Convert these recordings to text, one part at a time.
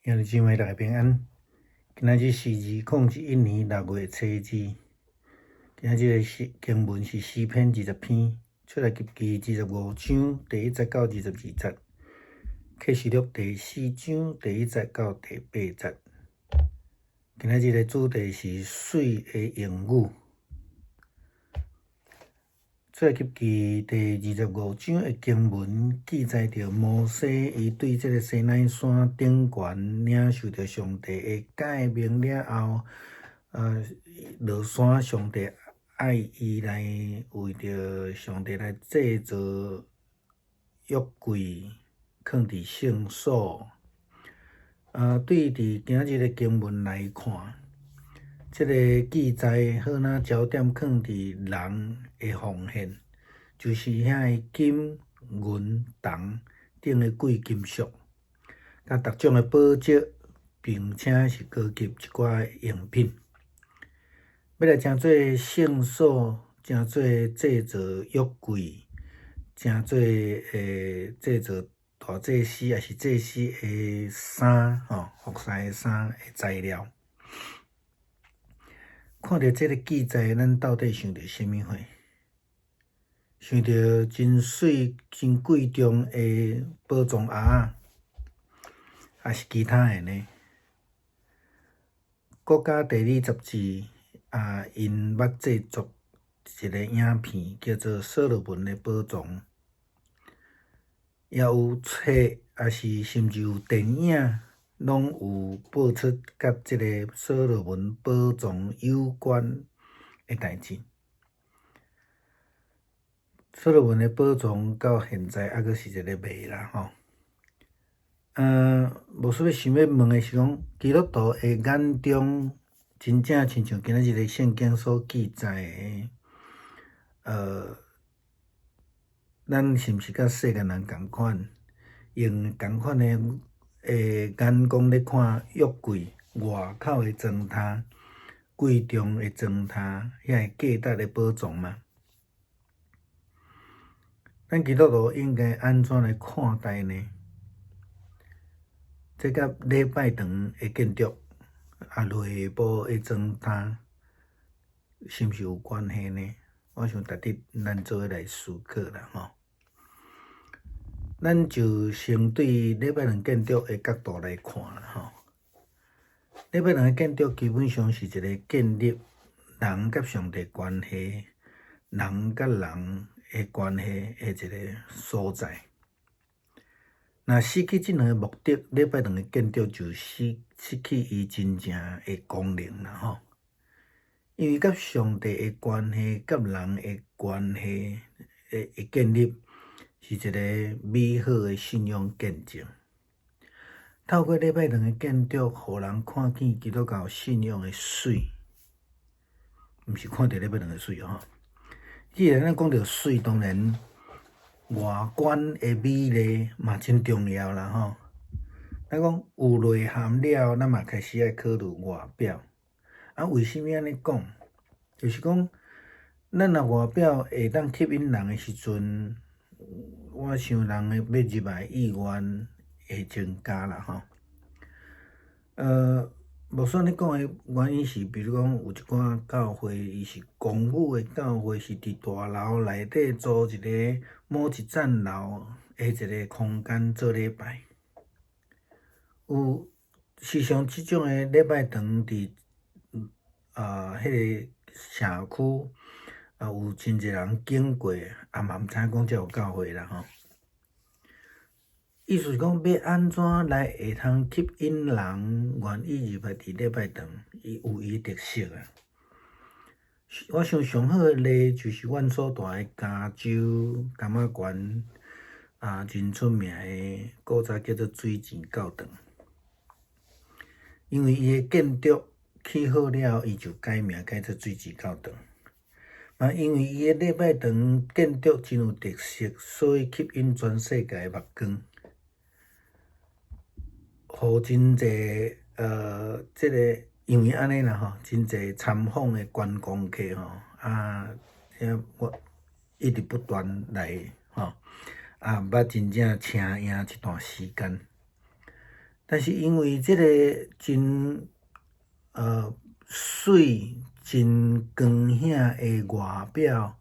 兄弟姊妹大家平安。今仔日是2021年6月初二。今仔日的经文是诗篇20篇，出来及记25章第1节到22节，启示录第4章第1节到第8节。今仔日的主题是水的用语。出来及记第25章的经文记载着摩西伊对这个西奈山顶悬领受着上帝的诫命了后，落山，上帝爱伊来为着上帝来制造约柜，放伫圣所。对伫今日的经文来看，这个记载好若焦点放伫人的奉献，就是遐的金、银、铜等的贵金属，甲各种的宝石，并且是高级一寡用品，要来诚做圣所，诚做制造约柜，诚做制造大祭司也是祭司的衫服侍的衫的材料。看到这个记载，咱到底想到啥物货？想到真水、真贵重的宝藏鸭仔，还是其他的呢？国家地理杂志因捌制作一个影片，叫做《所罗门的宝藏》，也有册，也是甚至有电影，拢有播出甲这个所罗门宝藏有关的代志。所罗门的宝藏到现在还阁是一个谜啦吼。无说要想要问的是讲，基督徒的眼中，真正亲像今仔日的圣经所记载的，咱是毋是甲世间人共款，用共款的眼光咧看约柜外口的砖头，贵重的砖头，遐个价值的宝藏嘛？咱基督徒应该安怎来看待呢？这甲礼拜堂的建筑内部的砖头，是毋是有关系呢？我想值得咱做伙来思考啦吼。咱就先对礼拜堂建筑的角度来看啦吼。礼拜堂的建筑基本上是一个建立人甲上帝关系、人甲人的关系的一个所在。若失去这两个目的，礼拜堂的建筑就失去伊真正的功能啦吼。因为甲上帝的关系、甲人的关系的建立，是一个美好的信仰见证。透过礼拜堂的建筑，互人看见基督教信仰的水，毋是看到礼拜堂的水吼。既然咱讲到水，当然外观的美丽嘛真重要啦吼。咱讲有内涵了，咱嘛开始爱考虑外表。为什么安尼讲？就是讲，咱若外表会当吸引人的时阵，我想人的要入来意愿会增加啦吼。无算你讲的原因是，比如讲有一寡教会，伊是公务的教会，是伫大楼内底租一个某一层楼的一个空间做礼拜。有时常即种的礼拜堂伫迄个社区有真侪人经过，嘛毋知影讲才有教会啦吼。意思是讲，要安怎来会通吸引人愿意入来伫礼拜堂，伊有伊特色啊。我想上好的例就是阮所住的加州柑仔县真出名的古早叫做水钱教堂，因为伊的建筑起好了，伊就改名改做水钱教堂。因为伊的礼拜堂建筑真有特色，所以吸引全世界的目光。互真侪这个因为安尼啦吼，真侪参访的观光客吼我一直不断来吼捌真正请赢一段时间。但是因为即个真水真光显的外表，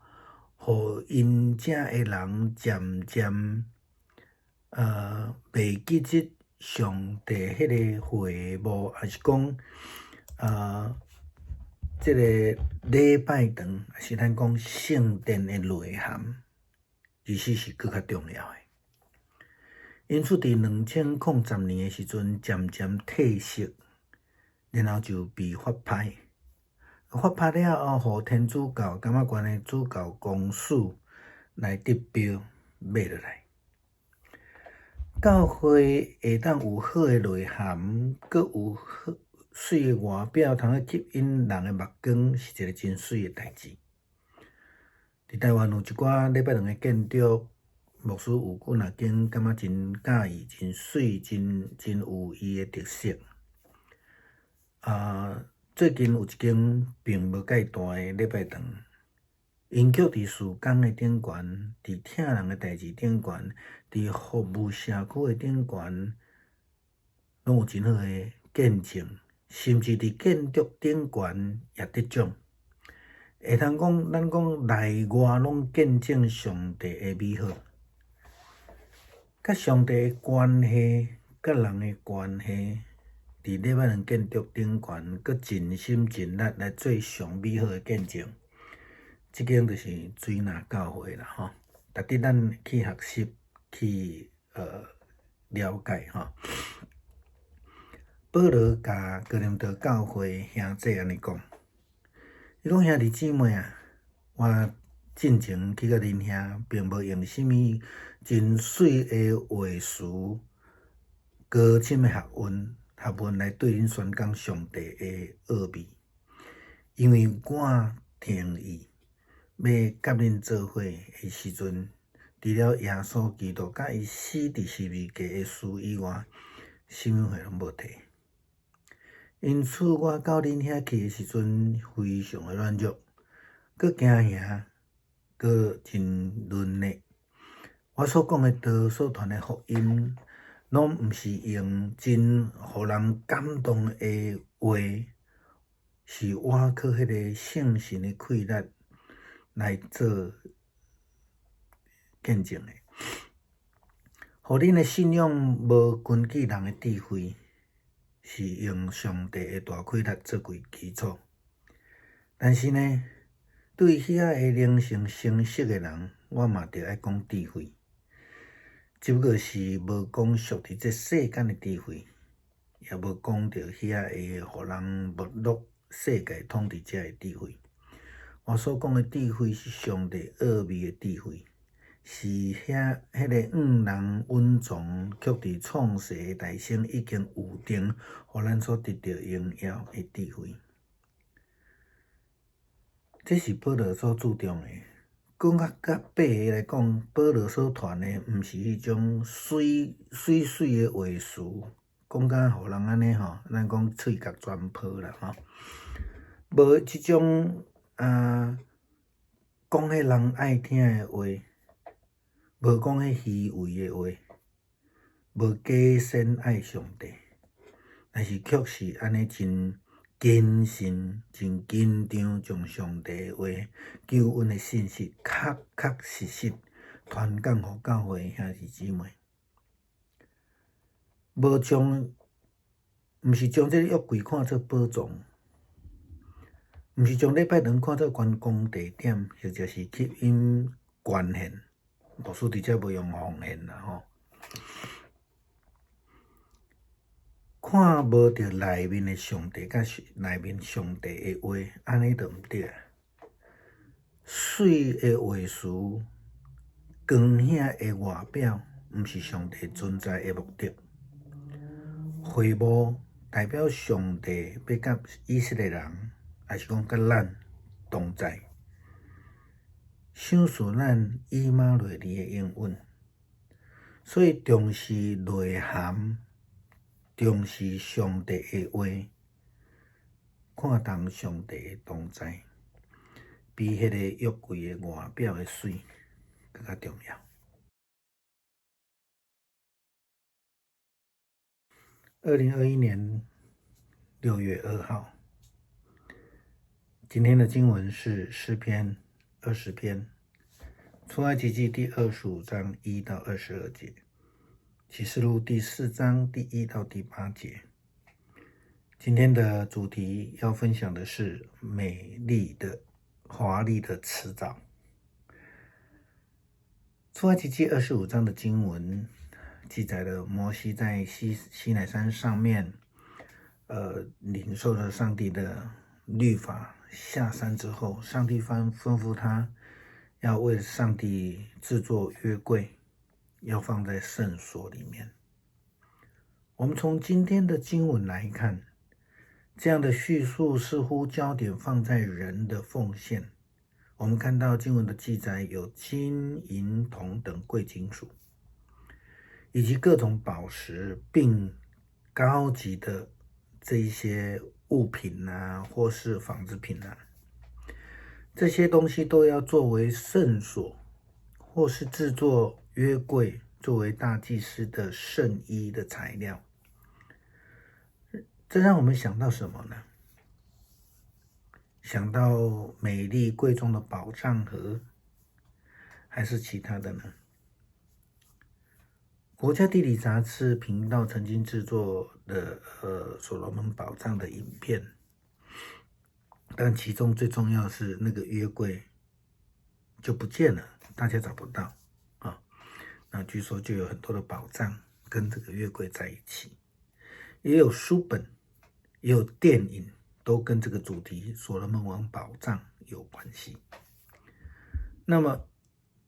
互因遮的人渐渐袂记得上帝迄个会幕，还是讲即个礼拜堂，还是咱讲圣殿的内涵，其实是更较重要的。因此，伫2010年的时阵，渐渐褪色，然后就被发派。发派了后，互天主教感觉关的主教公使来得标买落来。教会会当有好的内涵，佮有好水的外表，通去吸引人的目光，是一个真水的代志。伫台湾有一寡礼拜堂的建筑，牧师有几若间感觉真介意、真水、真有伊的特色。最近有一间并无介大的礼拜堂，因却伫事工的顶悬，伫疼人的代志顶悬，伫服务社区的顶悬，拢有真好的见证，甚至伫建筑顶悬也得奖。会通讲，咱讲内外拢见证上帝的美好，甲上帝的关系，甲人的关系，伫礼拜堂建筑顶悬，佮尽心尽力来做上美好的见证。即间就是水若教会啦，吼，值得咱去学习，去了解，吼。保罗甲哥林多教会兄弟安尼讲。伊讲兄弟姊妹啊，我进前去甲恁兄，并无用什么真水的话术、高深的学问来对恁宣讲上帝的奥秘，因为我定义要甲恁做伙的时阵，除了耶稣基督甲伊死伫十字架的事以外，什么货拢无摕。因此，我到恁遐去的时阵，非常的软弱，佮惊吓，佮真沦落。我所讲的道，所传的福音，拢毋是用真互人感动的话，是我靠迄个圣神的气力来做见证的。互恁的信仰无根据人的智慧。是用上帝的大气力作为基础，但是呢，对遐个灵性成熟的人，我嘛着爱讲智慧，只不过是无讲属伫这世间的智慧，也无讲着遐个互人没落世界统治者的智慧。我所讲的智慧是上帝奥秘的智慧。是迄个人稳重，却伫创世的大生已经有定，互咱所得到荣耀的智慧。这是保罗所注重的。讲较白个来讲，保罗所传的，毋是迄种水的话术，讲甲互人安尼吼，咱讲喙角全破啦吼，无即种讲迄人爱听的话。无讲迄虚伪的话，无假善爱上帝，但是却是安尼真谨慎、真紧张，将上帝的话、救恩的信息，确实传讲互教会兄弟姊妹，毋是将这个约柜看作宝藏，毋是将礼拜堂看作观光地点，或者是吸引捐献。牧师伫遮无用奉献啦吼，看无着内面的上帝，甲内面上帝的话，安尼就毋对啊。水的话术，光显的外表，毋是上帝存在的目的。会幕代表上帝要甲以色列人，还是讲甲咱同在。享受咱以马内利的应允，所以重视内涵，重视上帝的话，看重上帝的同在，比迄个约柜的外表的水更加重要。2021年6月2号，今天的经文是诗篇20篇，出埃及记第25章1到22节，启示录第4章第1到第8节。今天的主题要分享的是美丽的、华丽的辞藻。出埃及记25章的经文记载了摩西在西乃山上面领受了上帝的律法，下山之后，上帝吩咐他要为上帝制作约柜，要放在圣所里面。我们从今天的经文来看，这样的叙述似乎焦点放在人的奉献。我们看到经文的记载有金、银、铜等贵金属，以及各种宝石并高级的这一些物品啊，或是纺织品啊，这些东西都要作为圣所，或是制作约柜，作为大祭司的圣衣的材料。这让我们想到什么呢？想到美丽贵重的宝藏盒，还是其他的呢？国家地理杂志频道曾经制作的所罗门宝藏的影片，但其中最重要是那个约柜就不见了，大家找不到啊。那据说就有很多的宝藏跟这个约柜在一起，也有书本，也有电影，都跟这个主题所罗门王宝藏有关系。那么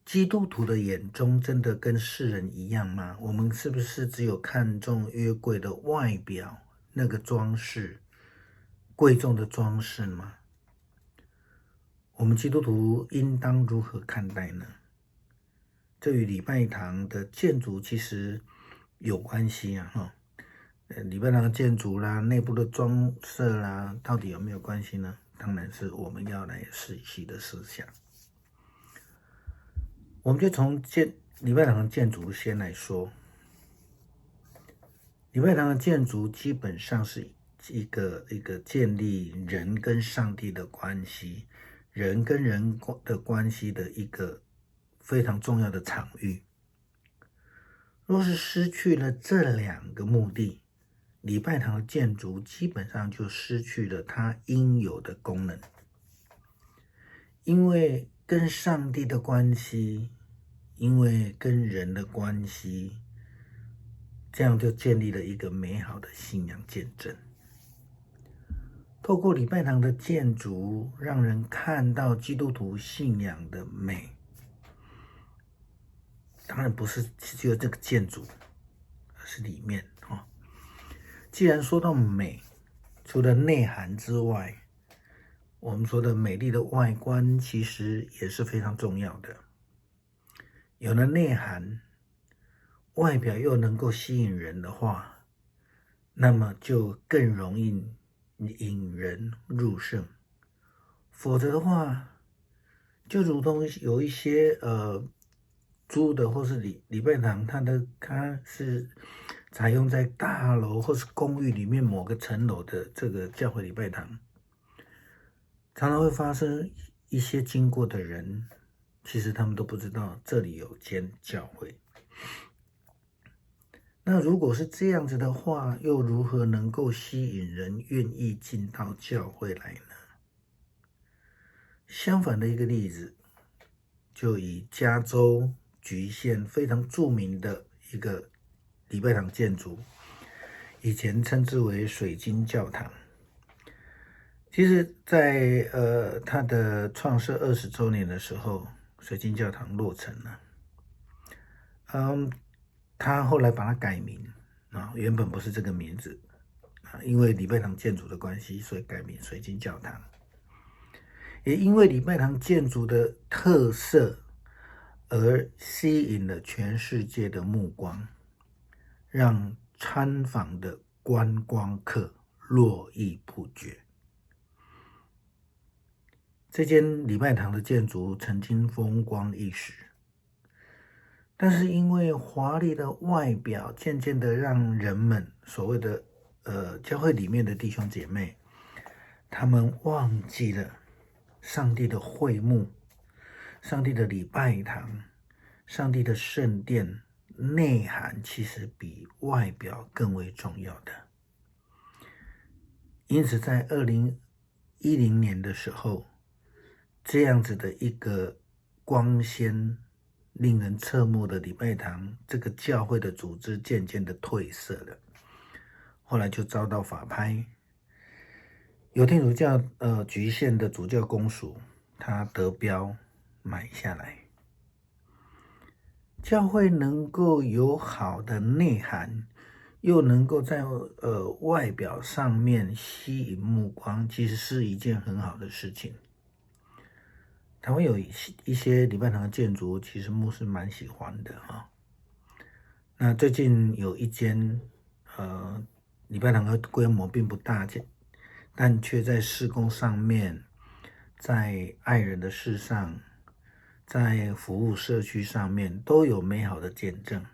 基督徒的眼中真的跟世人一样吗？我们是不是只有看重约柜的外表，那个装饰，贵重的装饰吗？我们基督徒应当如何看待呢？这与礼拜堂的建筑其实有关系啊。礼拜堂的建筑啦，内部的装设啦，到底有没有关系呢？当然是我们要来仔细的思想。我们就从礼拜堂的建筑先来说。礼拜堂的建筑基本上是一个建立人跟上帝的关系，人跟人的关系的一个非常重要的场域。若是失去了这两个目的，礼拜堂的建筑基本上就失去了它应有的功能。因为跟上帝的关系，因为跟人的关系，这样就建立了一个美好的信仰见证。透过礼拜堂的建筑，让人看到基督徒信仰的美。当然不是只有这个建筑，而是里面。既然说到美，除了内涵之外，我们说的美丽的外观其实也是非常重要的。有了内涵，外表又能够吸引人的话，那么就更容易引人入胜。否则的话，就如同有一些租的或是礼拜堂，它是采用在大楼或是公寓里面某个层楼的这个教会礼拜堂，常常会发生一些经过的人，其实他们都不知道这里有间教会。那如果是这样子的话，又如何能够吸引人愿意进到教会来呢？相反的一个例子，就以加州橘县非常著名的一个礼拜堂建筑，以前称之为水晶教堂。其实在它的创设20周年的时候，水晶教堂落成了。他后来把它改名原本不是这个名字因为礼拜堂建筑的关系，所以改名水晶教堂。也因为礼拜堂建筑的特色而吸引了全世界的目光，让参访的观光客络绎不绝。这间礼拜堂的建筑曾经风光一时，但是因为华丽的外表，渐渐的让人们所谓的教会里面的弟兄姐妹，他们忘记了上帝的会幕、上帝的礼拜堂、上帝的圣殿内涵，其实比外表更为重要的。因此，在2010年的时候，这样子的一个光鲜、令人侧目的礼拜堂，这个教会的组织渐渐的褪色了，后来就遭到法拍。有天主教局限的主教公署，他得标买下来。教会能够有好的内涵，又能够在外表上面吸引目光，其实是一件很好的事情。台湾有一些礼拜堂的建筑，其实牧师蛮喜欢的啊。那最近有一间礼拜堂的规模并不大，但却在事工上面，在爱人的事上，在服务社区上面都有美好的见证，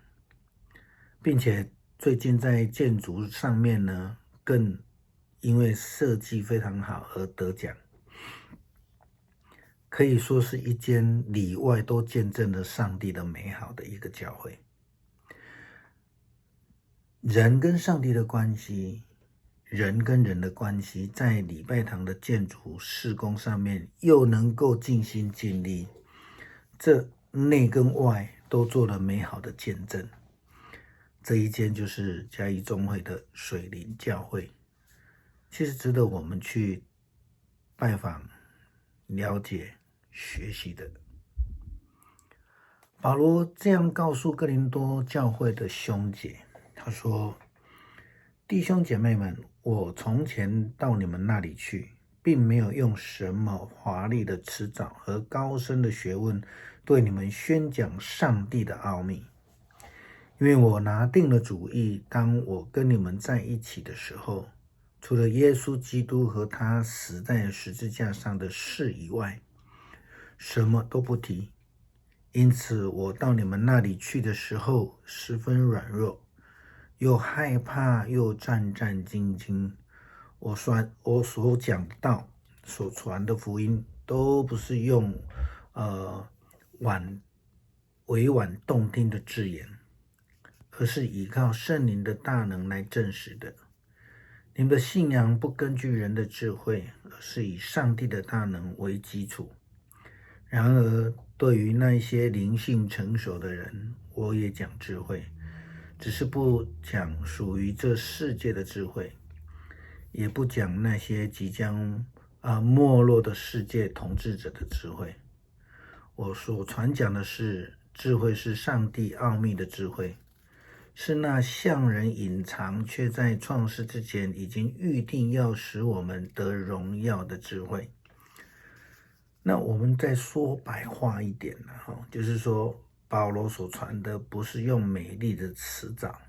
并且最近在建筑上面呢，更因为设计非常好而得奖，可以说是一间里外都见证了上帝的美好的一个教会。人跟上帝的关系，人跟人的关系，在礼拜堂的建筑事工上面又能够尽心尽力，这内跟外都做了美好的见证。这一间就是嘉义中会的水林教会，其实值得我们去拜访、了解、学习的。保罗这样告诉哥林多教会的兄姐，他说：弟兄姐妹们，我从前到你们那里去，并没有用什么华丽的辞藻和高深的学问对你们宣讲上帝的奥秘，因为我拿定了主意，当我跟你们在一起的时候，除了耶稣基督和他死在十字架上的事以外，什么都不提。因此我到你们那里去的时候十分软弱，又害怕又战战兢兢。我所讲的道，所传的福音，都不是用委婉动听的字眼，而是依靠圣灵的大能来证实的。你们的信仰不根据人的智慧，而是以上帝的大能为基础。然而对于那些灵性成熟的人，我也讲智慧，只是不讲属于这世界的智慧，也不讲那些即将没落的世界统治者的智慧。我所传讲的是智慧，是上帝奥秘的智慧，是那向人隐藏却在创世之前已经预定要使我们得荣耀的智慧。那我们再说白话一点，就是说保罗所传的不是用美丽的辞藻，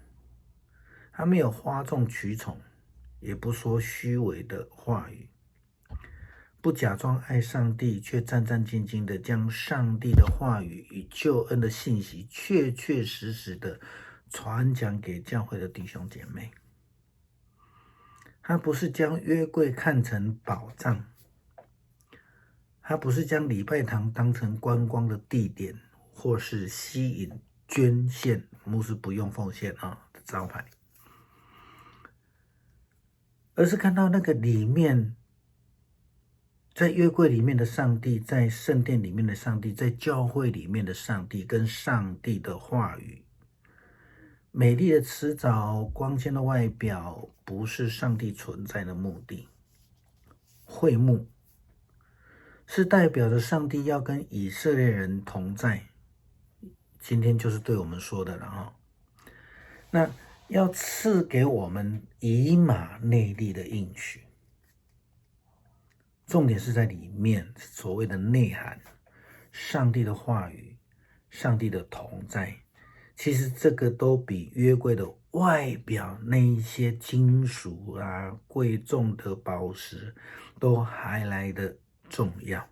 他没有哗众取宠，也不说虚伪的话语，不假装爱上帝，却战战兢兢的将上帝的话语与救恩的信息确确实实的传讲给教会的弟兄姐妹。他不是将约柜看成宝藏，他不是将礼拜堂当成观光的地点，或是吸引捐献，牧师不用奉献的招牌，而是看到那个里面，在约柜里面的上帝，在圣殿里面的上帝，在教会里面的上帝，跟上帝的话语。美丽的辞藻、光鲜的外表，不是上帝存在的目的。会幕是代表着上帝要跟以色列人同在，今天就是对我们说的了那要赐给我们以马内利的应许，重点是在里面所谓的内涵，上帝的话语，上帝的同在。其实这个都比约柜的外表那一些金属贵重的宝石都还来得重要。